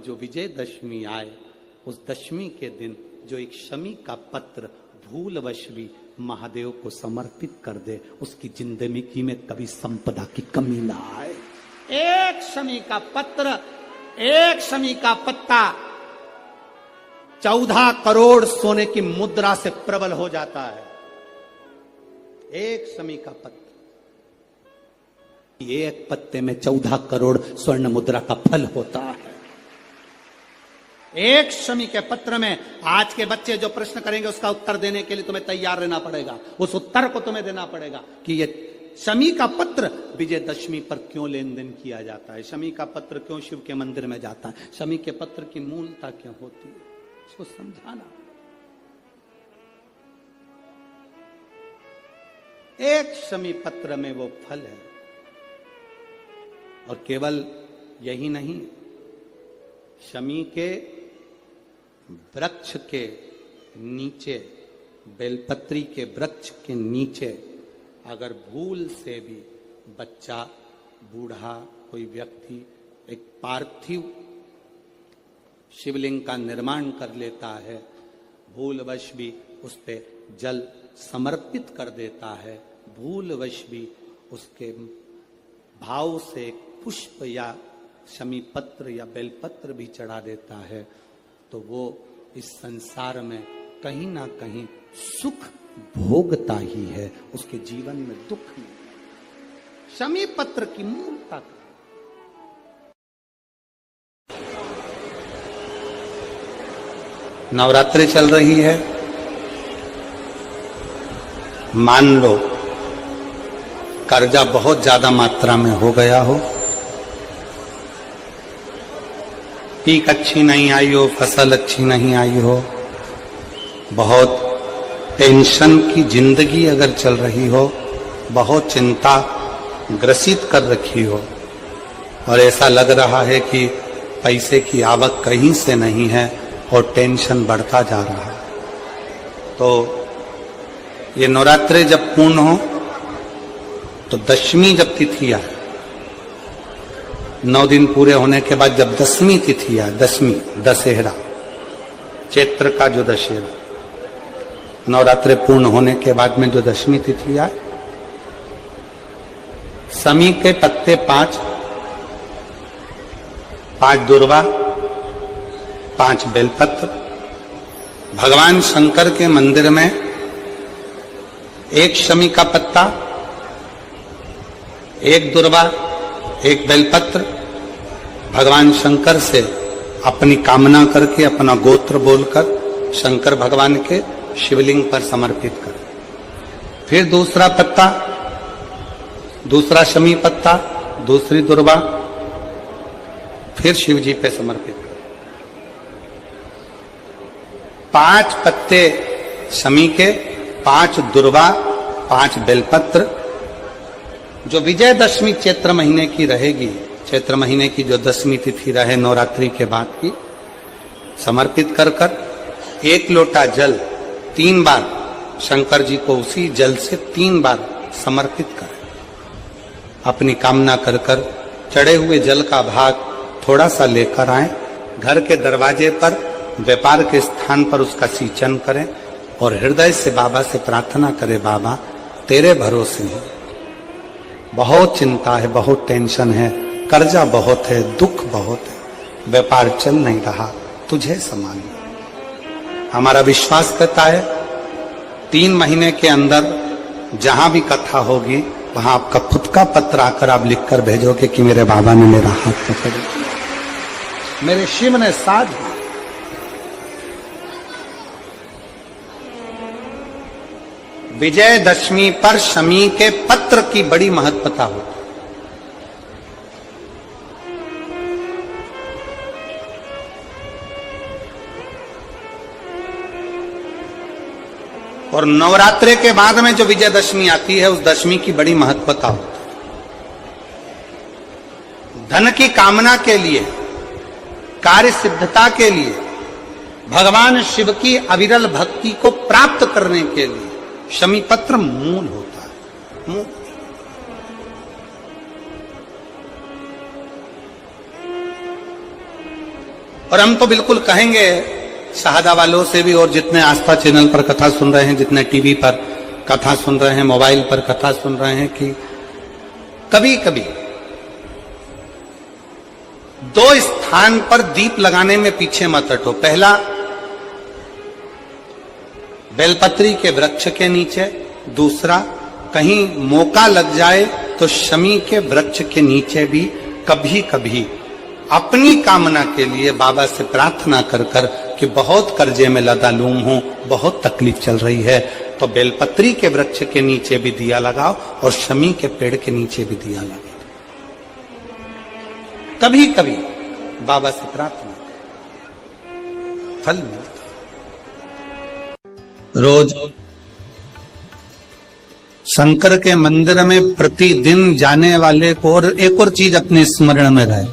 जो विजयदशमी आए, उस दशमी के दिन जो एक शमी का पत्र भूलवश भी महादेव को समर्पित कर दे, उसकी जिंदगी में कभी संपदा की कमी ना आए। एक शमी का पत्र, एक शमी का पत्ता 14 करोड़ सोने की मुद्रा से प्रबल हो जाता है। एक शमी का पत्र, एक पत्ते में 14 करोड़ स्वर्ण मुद्रा का फल होता है। एक शमी के पत्र में आज के बच्चे जो प्रश्न करेंगे उसका उत्तर देने के लिए तुम्हें तैयार रहना पड़ेगा। उस उत्तर को तुम्हें देना पड़ेगा कि ये शमी का पत्र विजयदशमी पर क्यों लेन देन किया जाता है, शमी का पत्र क्यों शिव के मंदिर में जाता है, शमी के पत्र की मूलता क्यों होती है, इसको समझाना। एक शमी पत्र में वो फल है। और केवल यही नहीं, शमी के वृक्ष के नीचे, बेलपत्री के वृक्ष के नीचे अगर भूल से भी बच्चा, बूढ़ा, कोई व्यक्ति एक पार्थिव शिवलिंग का निर्माण कर लेता है, भूलवश भी उस पे जल समर्पित कर देता है, भूलवश भी उसके भाव से पुष्प या शमी पत्र या बेलपत्र भी चढ़ा देता है, तो वो इस संसार में कहीं ना कहीं सुख भोगता ही है, उसके जीवन में दुख नहीं। शमी पत्र की मूलता नवरात्रि चल रही है। मान लो कर्जा बहुत ज्यादा मात्रा में हो गया हो, पीक अच्छी नहीं आई हो, फसल अच्छी नहीं आई हो, बहुत टेंशन की जिंदगी अगर चल रही हो, बहुत चिंता ग्रसित कर रखी हो और ऐसा लग रहा है कि पैसे की आवक कहीं से नहीं है और टेंशन बढ़ता जा रहा है, तो ये नवरात्रे जब पूर्ण हो तो दशमी जब तिथि आए, 9 दिन पूरे होने के बाद जब दसवीं तिथि आए, दशमी दशहरा, चैत्र का जो दशहरा, नवरात्रे पूर्ण होने के बाद में जो दशमी तिथि आए, शमी के पत्ते 5 दुर्वा, 5 बेलपत्र, भगवान शंकर के मंदिर में एक शमी का पत्ता, एक दुर्वा, एक बेलपत्र, भगवान शंकर से अपनी कामना करके, अपना गोत्र बोलकर शंकर भगवान के शिवलिंग पर समर्पित कर। फिर दूसरा पत्ता, दूसरा शमी पत्ता, दूसरी दुर्वा, फिर शिव जी पे समर्पित कर। 5 पत्ते शमी के, 5 दुर्वा, 5 बेलपत्र, जो विजयदशमी चैत्र महीने की रहेगी, चैत्र महीने की जो दसवीं तिथि रहे नवरात्रि के बाद की, समर्पित कर कर 1 लोटा जल 3 बार शंकर जी को उसी जल से 3 बार समर्पित करें। अपनी कामना कर कर चढ़े हुए जल का भाग थोड़ा सा लेकर आए, घर के दरवाजे पर, व्यापार के स्थान पर उसका सिंचन करें और हृदय से बाबा से प्रार्थना करें, बाबा तेरे भरोसे हैं, बहुत चिंता है, बहुत टेंशन है, कर्जा बहुत है, दुख बहुत है, व्यापार चल नहीं रहा, तुझे संभालना। हमारा विश्वास करता है 3 महीने के अंदर जहां भी कथा होगी वहां आपका खुद का पत्र आकर आप लिखकर भेजोगे कि मेरे बाबा ने मेरा हाथ पकड़ लिया, मेरे शिव ने साथ दिया। विजयदशमी पर शमी के पत्र की बड़ी महत्वता होती है। और नवरात्रे के बाद में जो विजयदशमी आती है, उस दशमी की बड़ी महत्वता होती है। धन की कामना के लिए, कार्य सिद्धता के लिए, भगवान शिव की अविरल भक्ति को प्राप्त करने के लिए शमी पत्र मूल होता है। मूल और हम तो बिल्कुल कहेंगे शहादा वालों से भी, और जितने आस्था चैनल पर कथा सुन रहे हैं, जितने टीवी पर कथा सुन रहे हैं, मोबाइल पर कथा सुन रहे हैं, कि कभी कभी दो स्थान पर दीप लगाने में पीछे मत हटो। पहला, बेलपत्री के वृक्ष के नीचे। दूसरा, कहीं मौका लग जाए तो शमी के वृक्ष के नीचे भी कभी कभी अपनी कामना के लिए बाबा से प्रार्थना कर कर कि बहुत कर्जे में लदालूम हूं, बहुत तकलीफ चल रही है, तो बेलपत्री के वृक्ष के नीचे भी दिया लगाओ और शमी के पेड़ के नीचे भी दिया लगाओ। कभी कभी बाबा से प्रार्थना, फल मिलता। रोज शंकर के मंदिर में प्रतिदिन जाने वाले को, और एक और चीज अपने स्मरण में रहे,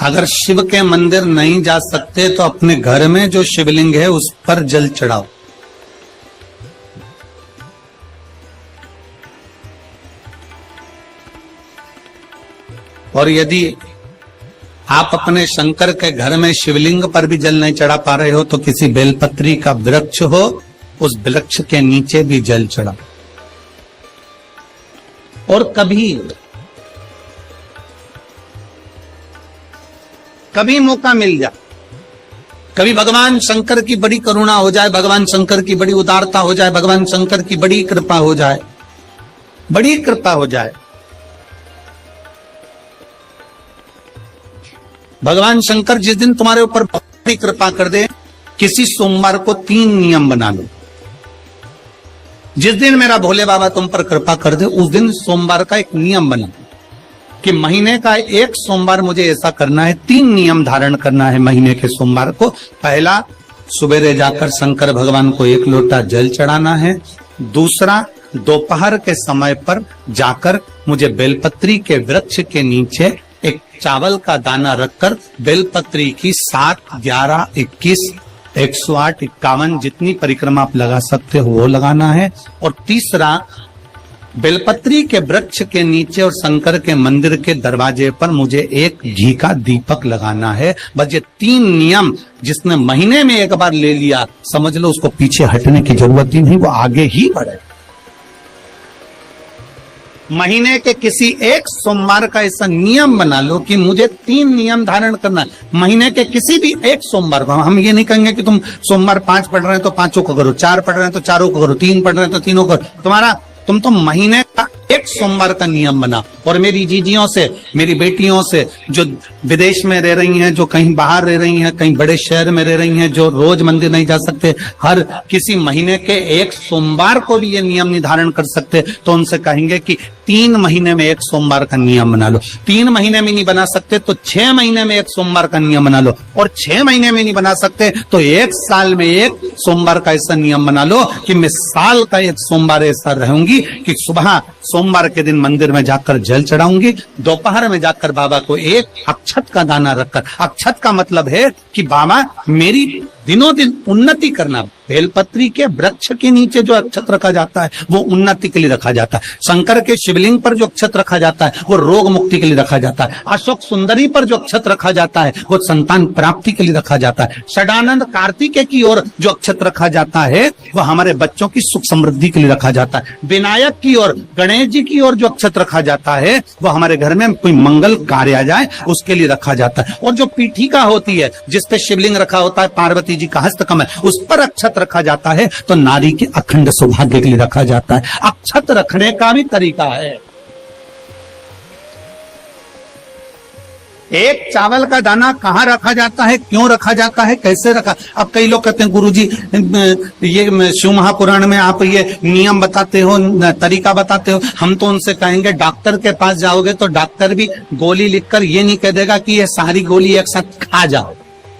अगर शिव के मंदिर नहीं जा सकते तो अपने घर में जो शिवलिंग है उस पर जल चढ़ाओ। और यदि आप अपने शंकर के घर में शिवलिंग पर भी जल नहीं चढ़ा पा रहे हो तो किसी बेलपत्री का वृक्ष हो, उस वृक्ष के नीचे भी जल चढ़ाओ। और कभी मौका मिल जाए, कभी भगवान शंकर की बड़ी करुणा हो जाए, भगवान शंकर की बड़ी उदारता हो जाए, भगवान शंकर की बड़ी कृपा हो जाए, बड़ी कृपा हो जाए, भगवान शंकर जिस दिन तुम्हारे ऊपर बड़ी कृपा कर दे, किसी सोमवार को 3 नियम बना लो। जिस दिन मेरा भोले बाबा तुम पर कृपा कर दे, उस दिन सोमवार का एक नियम बना कि महीने का एक सोमवार मुझे ऐसा करना है, 3 नियम धारण करना है महीने के सोमवार को। पहला, सुबेरे जाकर शंकर भगवान को 1 लोटा जल चढ़ाना है। दूसरा, दोपहर के समय पर जाकर मुझे बेलपत्री के वृक्ष के नीचे एक चावल का दाना रखकर बेलपत्री की 7, 11, 21, 108, 51 जितनी परिक्रमा आप लगा सकते हो वो लगाना है। और तीसरा, बेलपत्री के वृक्ष के नीचे और शंकर के मंदिर के दरवाजे पर मुझे एक घी का दीपक लगाना है। बस ये 3 नियम जिसने महीने में एक बार ले लिया, समझ लो उसको पीछे हटने की जरूरत ही नहीं, वो आगे ही बढ़े। महीने के किसी एक सोमवार का ऐसा नियम बना लो कि मुझे 3 नियम धारण करना है। महीने के किसी भी एक सोमवार को, हम ये नहीं कहेंगे कि तुम सोमवार 5 पढ़ रहे हैं तो 5 को करो, 4 पढ़ रहे हैं तो 4 को करो, 3 पढ़ रहे हैं तो 3 को करो। तुम तो महीने का एक सोमवार का नियम बना। और मेरी जीजियों से, मेरी बेटियों से जो विदेश में रह रही हैं, जो कहीं बाहर रह रही हैं, कहीं बड़े शहर में रह रही हैं, जो रोज मंदिर नहीं जा सकते, हर किसी महीने के एक सोमवार को भी ये नियम निर्धारण कर सकते, तो उनसे कहेंगे कि 3 महीने में एक सोमवार का नियम बना लो। 3 महीने में नहीं बना सकते तो 6 महीने में एक सोमवार का नियम बना लो। और 6 महीने में नहीं बना सकते तो 1 साल में एक सोमवार का ऐसा नियम बना लो कि मैं साल का एक सोमवार ऐसा रहूंगी कि सुबह सोमवार के दिन मंदिर में जाकर जल चढ़ाऊंगी, दोपहर में जाकर बाबा को एक अक्षत का दाना रखकर, अक्षत का मतलब है कि बाबा मेरी दिनों दिन उन्नति करना। बेलपत्री के वृक्ष के नीचे जो अक्षत रखा जाता है वो उन्नति के लिए रखा जाता है। शंकर के शिवलिंग पर जो अक्षत रखा जाता है वो रोग मुक्ति के लिए रखा जाता है। अशोक सुंदरी पर जो अक्षत रखा जाता है वो संतान प्राप्ति के लिए रखा जाता है। षडानंद कार्तिकेय की ओर जो अक्षत रखा जाता है वो हमारे बच्चों की सुख समृद्धि के लिए रखा जाता है। विनायक की ओर, गणेश जी की ओर जो अक्षत रखा जाता है वो हमारे घर में कोई मंगल कार्य आ जाए उसके लिए रखा जाता है। और जो पीठिका होती है जिसपे शिवलिंग रखा होता है, पार्वती जी का हस्तकमल, उस पर अक्षत रखा जाता है तो नारी के अखंड सौभाग्य के लिए रखा जाता है। अक्षत रखने का भी तरीका है। एक चावल का दाना कहाँ रखा जाता है, क्यों रखा जाता है, कैसे रखा। अब कई लोग कहते हैं गुरुजी ये शिव महापुराण में आप ये नियम बताते हो, तरीका बताते हो। हम तो उनसे कहेंगे डॉक्टर के पास जाओगे तो डॉक्टर भी गोली लिखकर ये नहीं कह देगा कि ये सारी गोली एक साथ खा जाओ।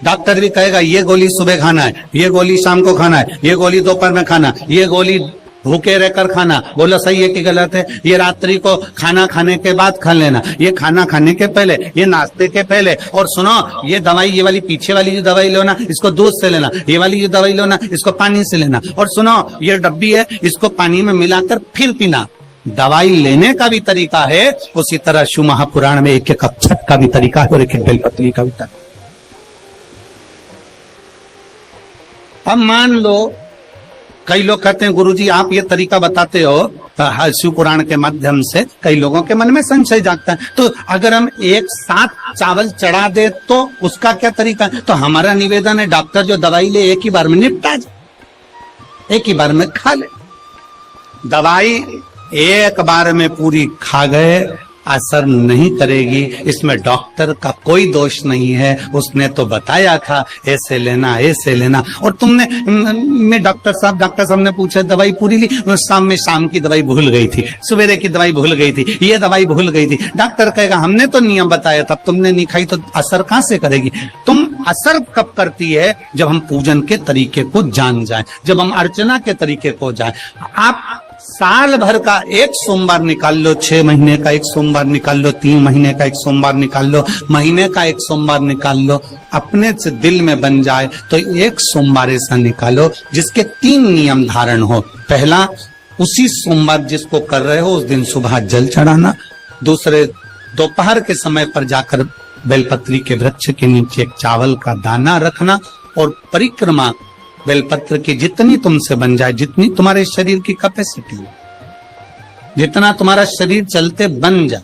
डॉक्टर भी कहेगा ये गोली सुबह खाना है, ये गोली शाम को खाना है, ये गोली दोपहर में खाना, ये गोली भूखे रहकर खाना। बोलो सही है कि गलत है। ये रात्रि को खाना खाने के बाद खा लेना, ये खाना खाने के पहले, ये नाश्ते के पहले। और सुनो, ये दवाई, ये वाली पीछे वाली जो दवाई लो ना, इसको दूध से लेना, ये वाली जो दवाई लो ना, इसको पानी से लेना। और सुनो, ये डब्बी है, इसको पानी में मिलाकर फिर पीना। दवाई लेने का भी तरीका है, उसी तरह शिव महापुराण में एक एक अक्षत का भी तरीका है और एक एक बेलपत्री का भी तरीका। अब मान लो कई लोग कहते हैं गुरुजी आप ये तरीका बताते हो शिव पुराण के माध्यम से, कई लोगों के मन में संशय जागता है, तो अगर हम एक साथ चावल चढ़ा दे तो उसका क्या तरीका है? तो हमारा निवेदन है डॉक्टर जो दवाई ले एक ही बार में निपटा जाए, एक ही बार में खा ले। दवाई एक बार में पूरी खा गए असर नहीं करेगी, इसमें डॉक्टर का कोई दोष नहीं है, उसने तो बताया था ऐसे लेना ऐसे लेना। और तुमने मैं डॉक्टर साहब ने पूछा दवाई पूरी ली, शाम की दवाई भूल गई थी, सवेरे की दवाई भूल गई थी, ये दवाई भूल गई थी। डॉक्टर कहेगा हमने तो नियम बताया था, तुमने नहीं खाई तो असर कहां से करेगी? तुम असर कब करती है? जब हम पूजन के तरीके को जान जाए, जब हम अर्चना के तरीके को जाए। आप साल भर का एक सोमवार निकाल लो, 6 महीने का एक सोमवार निकाल लो, 3 महीने का एक सोमवार निकाल लो, महीने का एक सोमवार निकाल लो, अपने से दिल में बन जाए तो एक सोमवार ऐसा निकालो जिसके 3 नियम धारण हो। पहला, उसी सोमवार जिसको कर रहे हो उस दिन सुबह जल चढ़ाना। दूसरे, दोपहर के समय पर जाकर बेलपत्री के वृक्ष के नीचे एक चावल का दाना रखना और परिक्रमा बेलपत्र की जितनी तुमसे बन जाए, जितनी तुम्हारे शरीर की कैपेसिटी है, जितना तुम्हारा शरीर चलते बन जाए,